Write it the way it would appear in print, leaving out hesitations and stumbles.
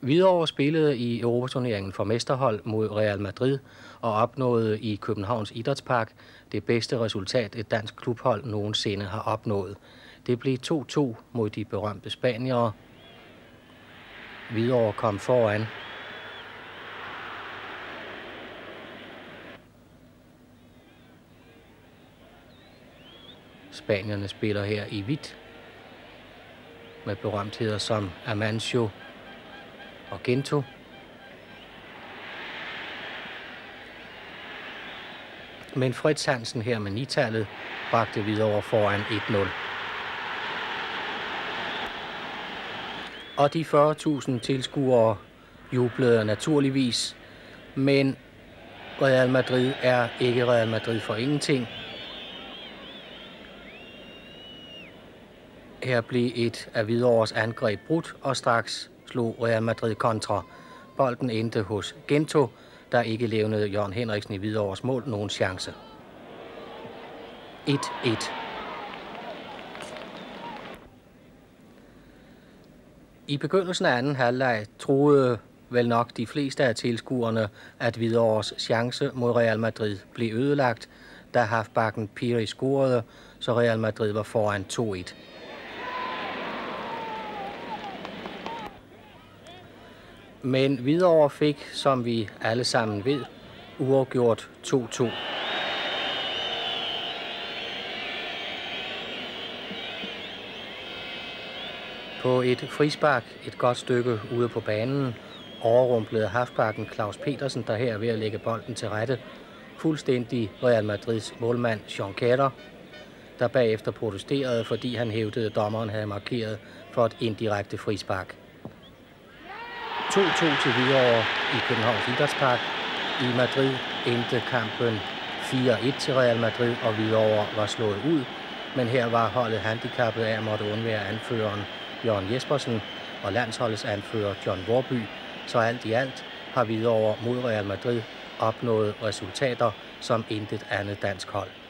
Hvidovre spillede i Europaturneringen for mesterhold mod Real Madrid og opnåede i Københavns Idrætspark det bedste resultat, et dansk klubhold nogensinde har opnået. Det blev 2-2 mod de berømte spaniere. Hvidovre kom foran. Spanierne spiller her i hvidt med berømtheder som Amancio og Gento. Men Fritz Hansen her med 9-tallet bragte Hvidovre foran 1-0. Og de 40.000 tilskuere jublede naturligvis, men Real Madrid er ikke Real Madrid for ingenting. Her blev et af Hvidovres angreb brudt, og straks slog Real Madrid kontra. Bolden endte hos Gento, der ikke levnede Jørgen Henriksen i Hvidovres mål nogen chance. 1-1. I begyndelsen af anden halvleg troede vel nok de fleste af tilskuerne, at Hvidovres chance mod Real Madrid blev ødelagt, da halfbacken Piri scorede, så Real Madrid var foran 2-1. Men Hvidovre fik, som vi alle sammen ved, uafgjort 2-2. På et frispark et godt stykke ude på banen overrumplede halfbacken Claus Petersen, der her er ved at lægge bolden til rette, fuldstændig Real Madrids målmand Jean Kjær, der bagefter protesterede, fordi han hævdede, at dommeren havde markeret for et indirekte frispark. 2-2 til Hvidovre i Københavns Idrætspark. I Madrid endte kampen 4-1 til Real Madrid, og Hvidovre var slået ud. Men her var holdet handicappet af at måtte undvære anføreren Jørgen Jespersen og landsholdets anfører John Vorby. Så alt i alt har Hvidovre mod Real Madrid opnået resultater, som intet andet dansk hold